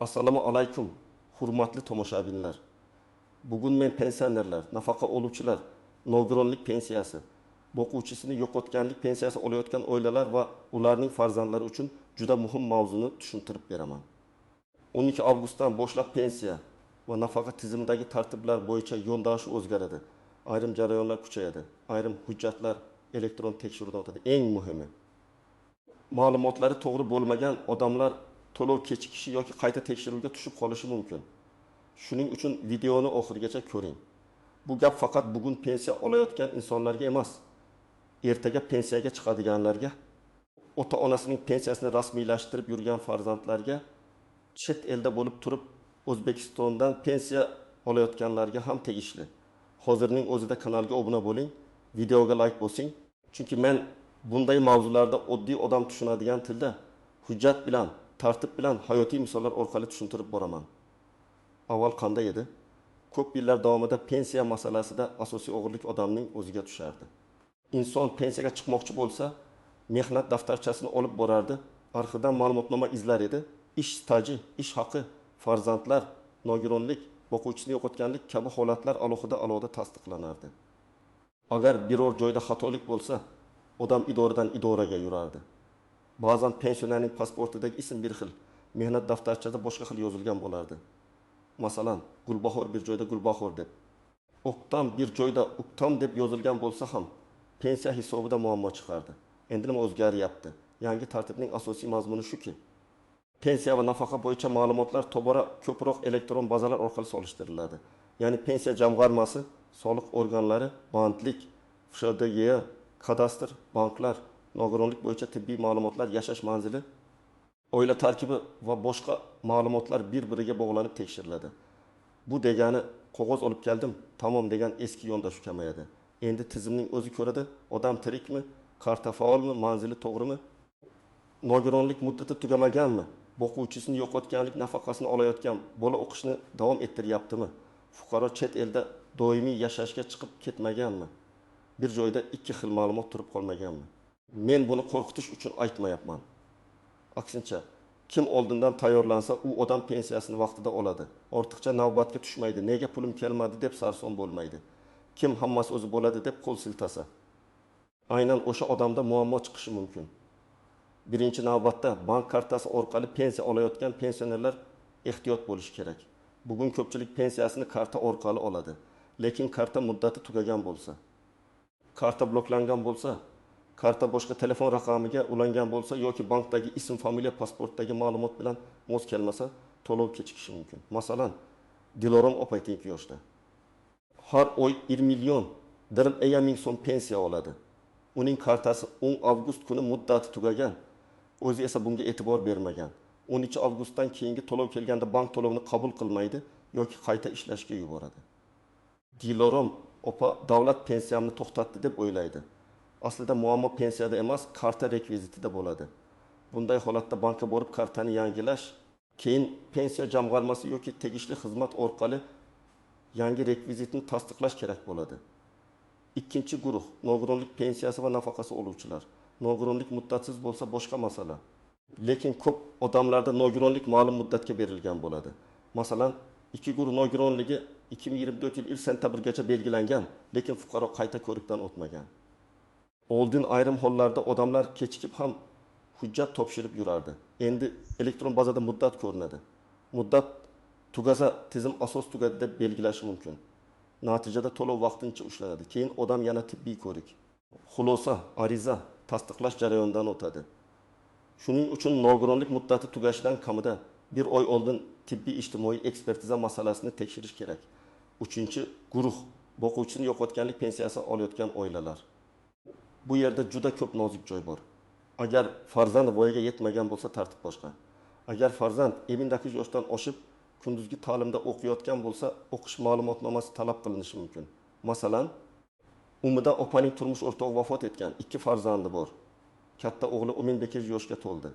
Assalomu alaykum, hurmatli tomoshabinlar. Bugun men pensionerlar, nafaqa oluvchilar, nogironlik pensiyasi, boquvchisini yo'qotganlik pensiyasi olayotgan oilalar va ularning farzandlari uchun juda muhim mavzuni tushuntirib beraman. 12 avgustdan boshlab pensiya va nafaqa tizimidagi tartiblar bo'yicha yo'ldoshi o'zgaradi. Ayrim jarayonlar kuchayadi, ayrim hujjatlar elektron tekshiruvdan o'tadi. Eng muhimi, ma'lumotlari to'g'ri bo'lmagan odamlar to'lov kechikishi yoki qayta tekshiruvga tushib qolishi mumkin. Shuning uchun videoni oxirigacha ko'ring. Bu gap faqat bugun pensiya olayotgan insonlarga emas, ertaga pensiyaga chiqadiganlarga, ota-onasining pensiyasini rasmiylashtirib yurgan farzandlarga, chet elda bo'lib turib O'zbekistondan pensiya olayotganlarga ham tegishli. Hozirning o'zida kanalga obuna bo'ling, videoga like bosing. Chunki men bunday mavzularda oddiy odam tushunadigan tilda hujjat bilan, tartib bilan hayotiy misollar orqali tushuntirib boraman. Avval qanday edi? Ko'p yillar davomida pensiya masalasida asosiy og'irlik odamning o'ziga tushardi. Inson pensiyaga chiqmoqchi bo'lsa, mehnat daftarchasini olib borardi, arxidan ma'lumotnoma izlar edi, ish staji, ish haqi, farzandlar, nogironlik, boquvchisini yo'qotganlik kabi holatlar alohida tasdiqlanardi. Agar biror joyda xatolik bo'lsa, odam idoradan idoraga yurardi. Ba'zan pensionerning pasportidagi ism bir xil, mehnat daftarchasida boshqa xil yozilgan bo'lardi. Masalan, Gulbahor bir joyda Gulbahor deb, O'ktam bir joyda O'ktam deb yozilgan bo'lsa ham, pensiya hisobida muammo chiqardi. Endi nima o'zgaryapti? Yangi tartibning asosiy mazmuni shuki, pensiya va nafaqa bo'yicha ma'lumotlar tobora ko'proq elektron bazalar orqali solishtiriladi. Ya'ni pensiya jamg'armasi, soliq organlari, bandlik, FSHDG, kadastr, banklar, nogironlik bo'yicha tibbiy ma'lumotlar, yashash manzili, oila tarkibi va boshqa ma'lumotlar bir-biriga bog'lanib tekshiriladi. Bu degani qog'oz olib keldim, tamom degan eski yondosh kamayadi. Endi tizimning o'zi ko'radi, odam tirikmi, karta faolmi, manzili to'g'rimi, nogironlik muddati tugamaganmi, boquvchisini yo'qotganlik nafaqasini olayotgan, bola o'qishni davom ettiryaptimi, fuqaro chet elda doimiy yashashga chiqib ketmaganmi, bir joyda ikki xil ma'lumot turib qolmaganmi? Men buni qo'rqitish uchun aytmayapman. Aksincha, kim oldindan tayyorlansa, u odam pensiyasini vaqtida oladi. Ortiqcha navbatga tushmaydi. Nega pulim kelmadi deb sarson bo'lmaydi. Kim hammasi o'zi bo'ladi deb qo'l siltasa, aynan o'sha odamda muammo chiqishi mumkin. Birinchi navbatda bank kartasi orqali pensiya olayotgan pensionerlar ehtiyot bo'lishi kerak. Bugun ko'pchilik pensiyasini karta orqali oladi, lekin karta muddati tugagan bo'lsa, karta bloklangan bo'lsa, karta boshqa telefon raqamiga ulangan bo'lsa yoki bankdagi ism, familiya, pasportdagi ma'lumot bilan mos kelmasa, to'lov kechikishi mumkin. Masalan, Dilorom opaytinki yoshda har oy 1 million 1 ming so'm pensiya oladi. Uning kartasi 10 avgust kuni muddati tugagan. O'zi esa bunga e'tibor bermagan. 12 avgustdan keyingi to'lov kelganda bank to'lovini qabul qilmaydi yoki qayta ishlashga yuboradi. Dilorom opa davlat pensiyamni to'xtatdi deb o'ylaydi. Aslida muammo pensiyada emas, karta rekvizitida bo'ladi. Bunday holatda bankka borib kartani yangilash, keyin pensiya jamg'armasi yoki tegishli xizmat orqali yangi rekvizitni tasdiqlash kerak bo'ladi. Ikkinchi guruh, nogironlik pensiyasi va nafaqasi oluvchilar. Nogironlik muddatsiz bo'lsa boshqa masala. Lekin ko'p odamlarda nogironlik ma'lum muddatga berilgan bo'ladi. Masalan, ikki guruh nogironligi 2024 yil sentabrgacha belgilangan, lekin fuqaro qayta ko'rikdan o'tmagan. Oldin ayrim hollarda odamlar kechikib ham hujjat topshirib yurardi. Endi elektron bazada muddat ko'rinadi. Muddat tugasa tizim asos tugadi deb belgilashi mumkin. Natijada to'lov vaqtincha ushlanadi. Keyin odam yana tibbiy ko'rik, xulosa, ariza, tasdiqlash jarayonidan o'tadi. Shuning uchun nogironlik muddati tugashidan kamida bir oy oldin tibbiy ijtimoiy ekspertiza masalasini tekshirish kerak. Uchinchi guruh, boquvchisini yo'qotganlik pensiyasi olayotgan oilalar. Bu yerda juda ko'p nozik joy bor. Agar farzand voyaga yetmagan bo'lsa tartib boshqa. Agar farzand 28 yoshdan oshib kunduzgi ta'limda o'qiyotgan bo'lsa, o'qish ma'lumotnomasi talab qilinishi mumkin. Masalan, Umida opaning turmush o'rtog'i vafot etgan, 2 farzandi bor. Katta o'g'li 18 yoshga to'ldi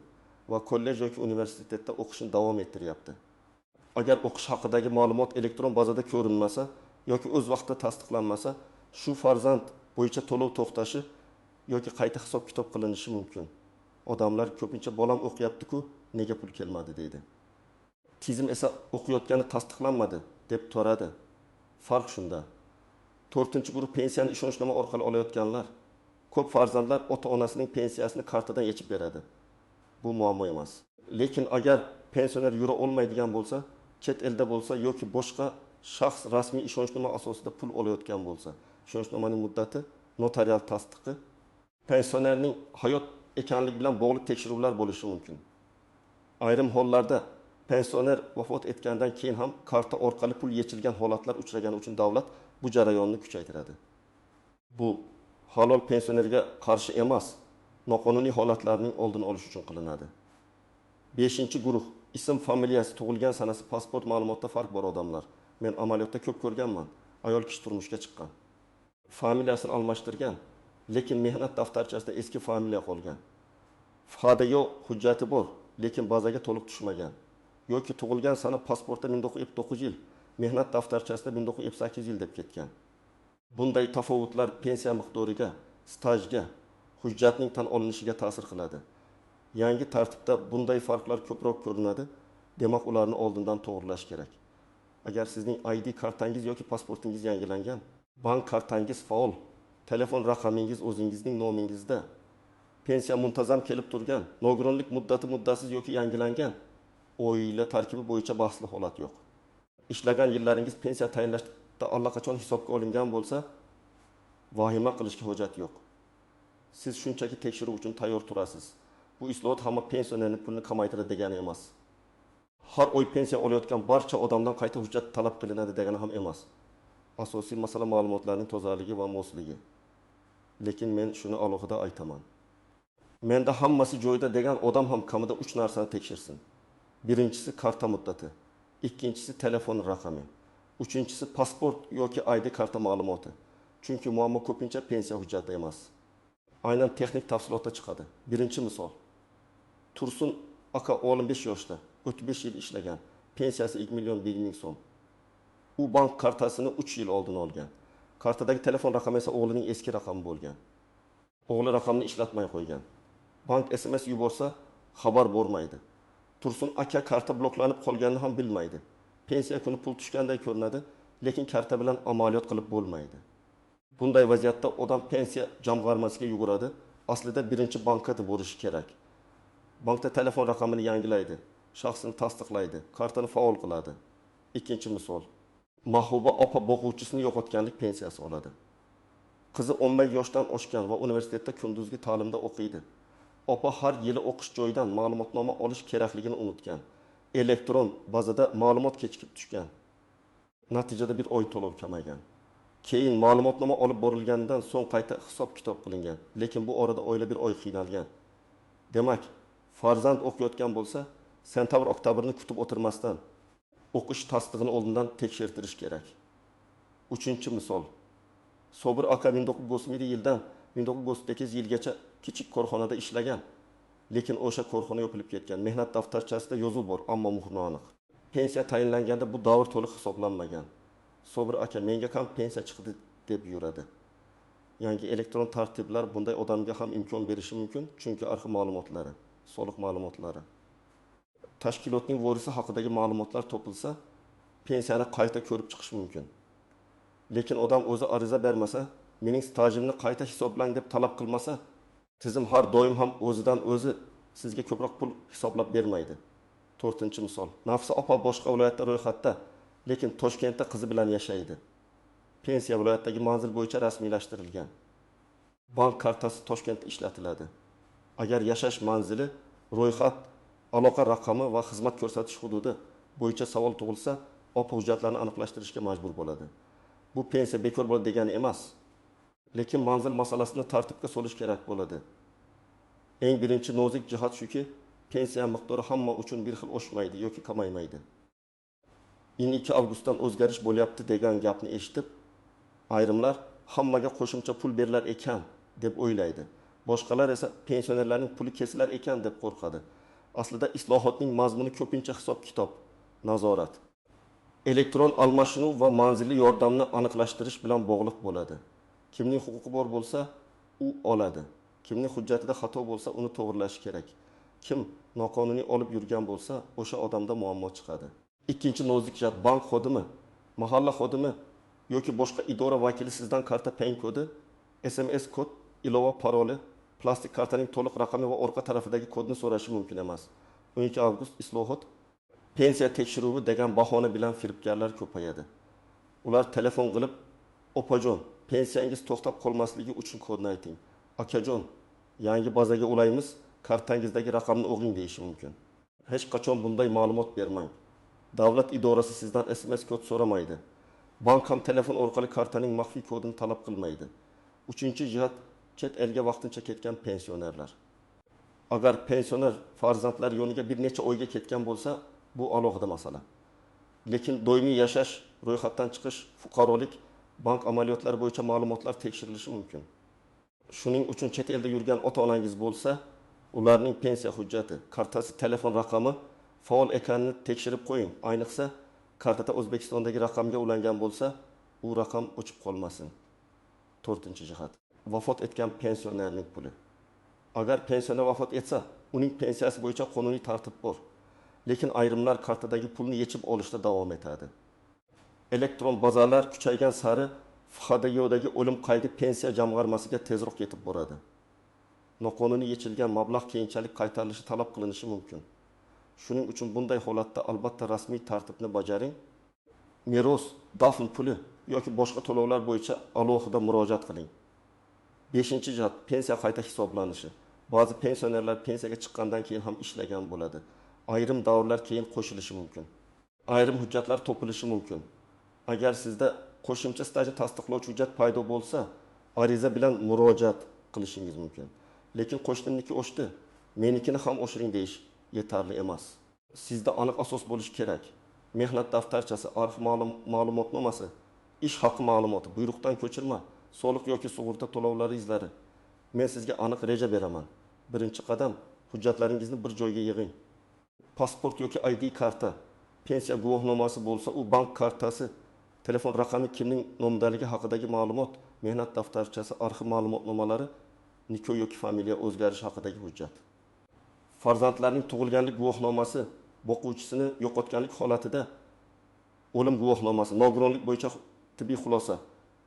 va kollej yoki universitetda o'qishini davom ettiryapti. Agar o'qish haqidagi ma'lumot elektron bazada ko'rinmasa yoki o'z vaqtida tasdiqlanmasa, shu farzand bo'yicha to'lov to'xtashi yoki qayta hisob-kitob qilinishi mumkin. Odamlar ko'pincha bolam o'qiyapti-ku, nega pul kelmadi deydi. tizim esa o'qiyotgani tasdiqlanmadi deb to'radi. Farq shunda. 4-guruh pensiyani ishonchnoma orqali olayotganlar, ko'p farzandlar ota-onasining pensiyasini kartadan yechib beradi. Bu muammo emas. Lekin agar pensioner yura olmaydigan bo'lsa, chet elda bo'lsa yoki boshqa shaxs rasmiy ishonchnoma asosida pul olayotgan bo'lsa, ishonchnomaning muddati, notarial tasdiqi, pensionerning hayot ekanligi bilan bog'liq tekshiruvlar bo'lishi mumkin. Ayrim hollarda pensioner vafot etgandan keyin ham karta orqali pul yechilgan holatlar uchragani uchun davlat bu jarayonni kuchaytiradi. Bu halol pensionerga qarshi emas, noqonuniy holatlarning oldini olish uchun qilinadi. 5-guruh ism, familiyasi, tug'ilgan sanasi, pasport ma'lumotida farq bor odamlar. Men amaliyotda ko'p ko'rganman. Ayol kishi turmushga chiqqan. Familiyasini almashtirgan, lekin mehnat daftarchasida eski familiya qolgan. FHDYO hujjati bor, lekin bazaga to'liq tushmagan. Yoki tug'ilgan sana pasportda 1909 yil, mehnat daftarchasida 1908 yil deb ketgan. Bunday tafovutlar pensiya miqdoriga, stajga, hujjatning tan olinishiga ta'sir qiladi. Yangi tartibda bunday farqlar ko'proq ko'rinadi, demak ularni oldindan to'g'rilash kerak. Agar sizning ID kartangiz yoki pasportingiz yangilangan, bank kartangiz faol, telefon raqamingiz o'zingizning nomingizda, pensiya muntazam kelib turgan, nogironlik muddasiz yoki yangilangan, oila tarkibi bo'yicha bahsli holat yo'q. Ishlagan yillaringiz pensiya tayinlashda allaqachon hisobga olingan bo'lsa, vahima qilishga hojat yo'q. Siz shunchaki tekshiruv uchun tayyor turasiz. Bu islohot hamma pensionerning pulini kamaytiradi degani emas. Har oy pensiya olayotgan barcha odamdan qayta hujjat talab qilinadi degani ham emas. Asosiy masala ma'lumotlarning tozaligi va mosligi. Lekin men shuni alohida aytaman. Menda hammasi joyida degan odam ham kamida 3 narsani tekshirsin. Birinchisi karta muddati, ikkinchisi telefon raqami, uchinchisi pasport yoki ID karta ma'lumoti. Chunki muammo ko'pincha pensiya hujjatida emas. Aynan texnik tafsilotda chiqadi. Birinchi misol. Tursun aka 15 yoshda, 35 yil ishlagan, pensiyasi 2 million 1 ming so'm. U bank kartasini 3 yil oldin olgan. Kartadagi telefon raqami esa o'g'lining eski raqami bo'lgan. O'g'li raqamni ishlatmay qo'ygan. Bank SMS yuborsa xabar bo'lmaydi. Tursun aka karta bloklanib qolganini ham bilmaydi. Pensiya kuni pul tushganday ko'rinadi, lekin karta bilan amaliyot qilib bo'lmaydi. Bunday vaziyatda odam pensiya jamg'armasiga yuguradi. Aslida birinchi bankada bo'lishi kerak. Bankda telefon raqamini yangilaydi, shaxsini tasdiqlaydi, kartani faol qiladi. Ikkinchi misol. Mahbuba opa boquvchisini yo'qotganlik pensiyasi oladi. Qizi 15 yoshdan oshgan va universitetda kunduzgi ta'limda o'qiydi. Opa har yili o'qish joyidan ma'lumotnoma olish kerakligini unutgan. Elektron bazada ma'lumot kechikib tushgan. Natijada bir oy to'lov kamaygan. Keyin ma'lumotnoma olib borilgandan so'ng qayta hisob-kitob qilingan, lekin bu orada oila bir oy qiynalgan. Demak, farzand o'qiyotgan bo'lsa, sentabr-oktyabrni kutib o'tirmasdan o'qish tasdig'ini oldindan tekshirtirish kerak. Uchinchi misol. Sobir aka 1997 yildan 1998 yilgacha kichik korxonada ishlagan, lekin o'sha korxona yopilib ketgan. Mehnat daftarchasida yozuv bor, ammo muhri aniq. Pensiya tayinlanganda bu davr to'liq hisoblanmagan. Sobir aka menga ham pensiya chiqdi deb yuradi. Yangi elektron tartiblar bunday odamga ham imkon berishi mumkin, chunki arxiv ma'lumotlari, soliq ma'lumotlari, tashkilotning vorisi haqidagi ma'lumotlar topilsa, pensiyani qayta ko'rib chiqish mumkin. Lekin odam o'zi ariza bermasa, mening stajimni qayta hisoblang deb talab qilmasa, tizim har doim ham o'zidan o'zi sizga ko'proq pul hisoblab bermaydi. 4-misol. Nafsi opa boshqa viloyatda ro'yxatda, lekin Toshkentda qizi bilan yashaydi. Pensiya viloyatdagi manzil bo'yicha rasmiylashtirilgan. Bank kartasi Toshkentda ishlatiladi. Agar yashash manzili, ro'yxat, aloqa raqami va xizmat ko'rsatish hududi bo'yicha savol tug'ilsa, opa hujjatlarni aniqlashtirishga majbur bo'ladi. Bu pensiya bekor bo'ladi degani emas. Lekin manzil masalasini tartibga solish kerak bo'ladi. Eng birinchi nozik jihat shuki, pensiya miqdori hamma uchun bir xil oshmaydi yoki kamaymaydi. 2 avgustdan o'zgarish bo'lyapti degan gapni eshitib, ayrimlar hammaga qo'shimcha pul berilar ekan deb o'ylaydi. Boshqalar esa pensionerlarning puli kesilar ekan deb qo'rqadi. Aslida islohotning mazmuni ko'pincha hisob-kitob, nazorat, elektron almashinuv va manzilli yordamni aniqlashtirish bilan bog'liq bo'ladi. Kimning huquqi bor bo'lsa, u oladi. Kimning hujjatida xato bo'lsa, uni to'g'rilash kerak. kim noqonuniy olib yurgan bo'lsa, o'sha odamda muammo chiqadi. Ikkinchi nozik jihat, bank xodimi, mahalla xodimi yoki boshqa idora vakili sizdan karta PIN kodi, SMS kod, ilova paroli, plastik kartaning to'liq raqami va orqa tarafidagi kodni so'rashi mumkin emas. 12 avgust islohot pensiya tekshiruvi degan bahona bilan firibgarlar ko'payadi. Ular telefon qilib, "Opajon, pensiyangiz to'xtab qolmasligi uchun kodni ayting. Akajon, yangi bazaga ulaymiz, kartangizdagi raqamni o'g'ing" deyishi mumkin. Hech qachon bunday ma'lumot bermang. Davlat idorasi sizdan SMS kod so'ramaydi. Bank ham telefon orqali kartaning maxfiy kodini talab qilmaydi. Uchinchi jihat, chet elga vaqtincha ketgan pensionerlar. Agar pensioner farzandlar yoniga bir necha oyga ketgan bo'lsa, bu alohida masala. Lekin doimiy yashash, ro'yxatdan chiqish, fuqarolik, bank amaliyotlari bo'yicha ma'lumotlar tekshirilishi mumkin. Shuning uchun chet elda yurgan ota-onangiz bo'lsa, ularning pensiya hujjati, kartasi, telefon raqami faol ekanini tekshirib qo'ying. Ayniqsa, kartada O'zbekistondagi raqamga ulangan bo'lsa, u raqam o'chib qolmasin. 4-jihat. Vafot etgan pensionerning puli. Agar pensioner vafot etsa, uning pensiyasi bo'yicha qonuniy tartib bor. Lekin ayrimlar kartadagi pulni yechib olishda davom etadi. Elektron bazalar kuchaygan sari FHDYodagi o'lim qaydi pensiya jamg'armasiga tezroq yetib boradi. Noqonuniy yechilgan mablag' keyinchalik qaytarilishi talab qilinishi mumkin. Shuning uchun bunday holatda albatta rasmiy tartibni bajaring. Meros, dafn puli yoki boshqa to'lovlar bo'yicha alohida murojaat qiling. 5-jihat, pensiya qayta hisoblanishi. Ba'zi pensionerlar pensiyaga chiqqandan keyin ham ishlagan bo'ladi. Ayrim davrlar keyin qo'shilishi mumkin. Ayrim hujjatlar topilishi mumkin. Agar sizda qo'shimcha stajni tasdiqlovchi hujjat paydo bo'lsa, ariza bilan murojaat qilishingiz mumkin. Lekin qo'shnimniki oshdi, menikini ham oshiring deyish yetarli emas. Sizda aniq asos bo'lishi kerak. Mehnat daftarchasi, arxiv ma'lumotnomasi, ish haqi ma'lumoti, buyruqdan ko'chirma, soliq yoki sug'urta to'lovlari izlari. Men sizga aniq reja beraman. Birinchi qadam, hujjatlaringizni bir joyga yig'ing. Pasport yoki ID karta, pensiya guvohnomasi bo'lsa, u bank kartasi, telefon raqami, kimning nomidaligi haqidagi ma'lumot, mehnat daftarchasi, arxiv ma'lumotnomalari, nikoh yoki familiya o'zgarishi haqidagi hujjat. Farzandlarning tug'ilganlik guvohnomasi, boquvchisini yo'qotganlik holatida o'lim guvohnomasi, nogironlik bo'yicha tibbiy xulosa,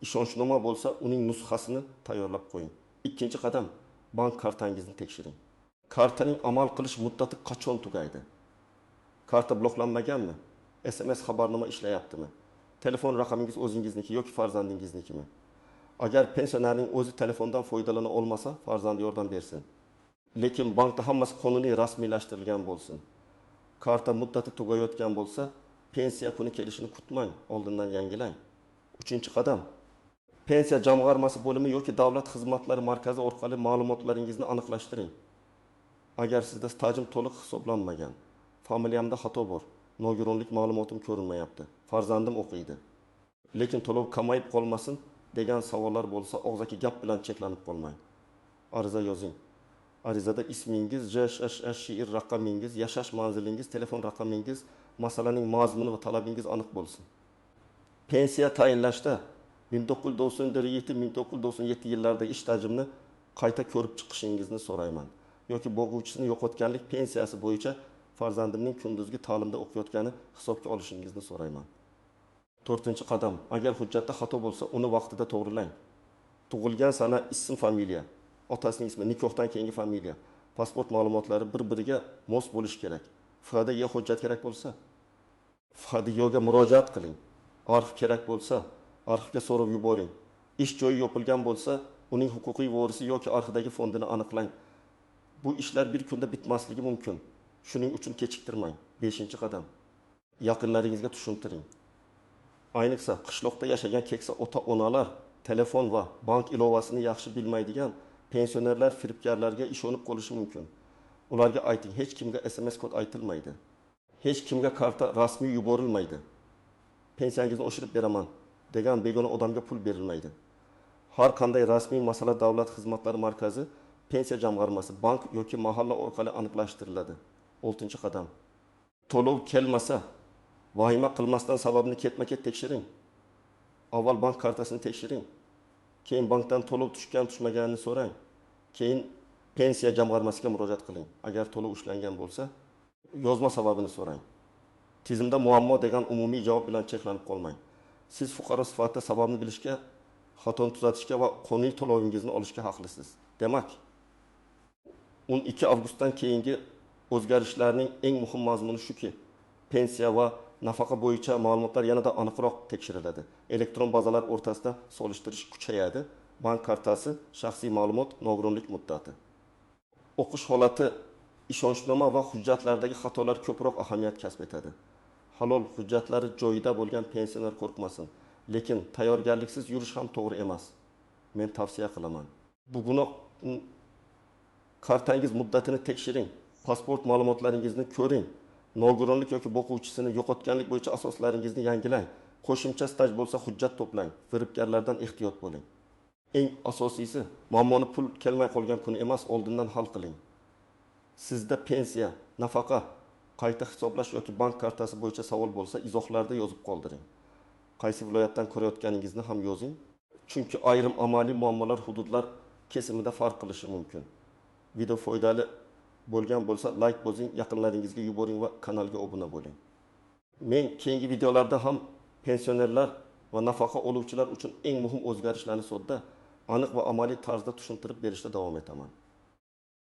ishonchnoma bo'lsa, uning nusxasini tayyorlab qo'ying. Ikkinchi qadam, bank kartangizni tekshiring. Kartaning amal qilish muddati qachon tugaydi? Karta bloklanmaganmi? SMS xabarnoma ishlayaptimi? Telefon raqamingiz o'zingizniki yoki farzandingiznikimi? Agar pensionerning o'zi telefondan foydalana olmasa, farzandi yordam bersin. Lekin bankda hammasi qonuniy rasmiylashtirilgan bo'lsin. Karta muddati tugayotgan bo'lsa, pensiya kuni kelishini kutmang, oldindan yangilang. 3-qadam, pensiya jamg'armasi bo'limi yoki davlat xizmatlari markazi orqali ma'lumotlaringizni aniqlashtiring. Agar sizda stajim to'liq hisoblanmagan, familiyamda xato bor, nogironlik ma'lumotim ko'rinmayapti, farzandim o'qiydi, lekin to'lov kamayib qolmasin degan savollar bo'lsa, og'zaki gap bilan cheklanib qolmang. Ariza yozing. Arizada ismingiz, she'r raqamingiz, yashash manzilingiz, telefon raqamingiz, masalaning mazmuni va talabingiz aniq bo'lsin. Pensiya tayinlashda 1997 yillardagi ish tajribini qayta ko'rib chiqishingizni so'rayman. Yoki boquvchisini yo'qotganlik pensiyasi bo'yicha farzandimning kunduzgi ta'limda o'qiyotgani hisobga olishingizni so'rayman. 4-qadam, agar hujjatda xato bo'lsa, uni vaqtida to'g'rilang. Tug'ilgan sana, ism, familiya, otasining ismi, nikohdan keyingi familiya, pasport ma'lumotlari bir-biriga mos bo'lishi kerak. FHDY hujjat kerak bo'lsa, FHDYga murojaat qiling. Arxiv kerak bo'lsa, arxivga so'rab yuboring. Ish joyi yopilgan bo'lsa, uning huquqiy vorisi yoki arxivdagi fondini aniqlang. Bu ishlar bir kunda bitmasligi mumkin. Shuning uchun kechiktirmang. 5-qadam. Yaqinlaringizga tushuntiring. Ayniqsa qishloqda yashagan keksa ota-onalar telefon va bank ilovasini yaxshi bilmaydigan pensionerlar firibgarlarga ishonib qolishi mumkin. Ularga ayting, hech kimga SMS kod aytilmaydi. Hech kimga karta rasmiy yuborilmaydi. Pensiyangizni oshirib beraman degan begona odamga pul berilmaydi. Har qanday rasmiy masala davlat xizmatlari markazi, pensiya jamg'armasi, bank yoki mahalla orqali aniqlashtiriladi. 6-qadam. To'lov kelmasa, vahima qilmasdan sababini ketma-ket tekshiring. Avval bank kartasini tekshiring. Keyin bankdan to'lov tushgan-tushmaganini so'rang. Keyin pensiya jamg'armasiga murojaat qiling. Agar to'lov ushlangan bo'lsa, yozma sababini so'rang. Tizimda muammo degan umumiy javob bilan cheklanib qolmang. Siz fuqaro sifatida sababni bilishga, xatoni tuzatishga va qonuniy to'lovingizni olishga haqlisiz. Demak, 12 avgustdan keyingi o'zgarishlarning eng muhim mazmuni shuki, pensiya va nafaqa bo'yicha ma'lumotlar yanada aniqroq tekshiriladi. Elektron bazalar o'rtasida solishtirish kuchayadi. Bank kartasi, shaxsiy ma'lumot, nogironlik muddati. O'qish holati, ishonchnoma va hujjatlardagi xatolar ko'proq ahamiyat kasb etadi. Halol hujjatlari joyida bo'lgan pensioner qo'rqmasin. Lekin tayyorgarliksiz yurish ham to'g'ri emas. Men tavsiya qilaman. Bugunoq kartangiz muddatini tekshiring. Pasport ma'lumotlaringizni ko'ring. Nogironlik yoki boquvchisini yo'qotganlik bo'yicha asoslaringizni yangilang. Qo'shimcha staj bo'lsa hujjat to'plang. Firibgarlardan ehtiyot bo'ling. Eng asosiysi, muammoni pul kelmay qolgan kun emas, oldindan hal qiling. Sizda pensiya, nafaqa, qayta hisoblash yoki bank kartasi bo'yicha savol bo'lsa, izohlarda yozib qoldiring. Qaysi viloyatdan ko'rayotganingizni ham yozing. Chunki ayrim amaliy muammolar hududlar kesimida farq qilishi mumkin. Video foydali bo'lgan bo'lsa, like bosing, yaqinlaringizga yuboring va kanalga obuna bo'ling. Men keyingi videolarda ham pensionerlar va nafaqa oluvchilar uchun eng muhim o'zgarishlarni sodda, aniq va amaliy tarzda tushuntirib berishda davom etaman.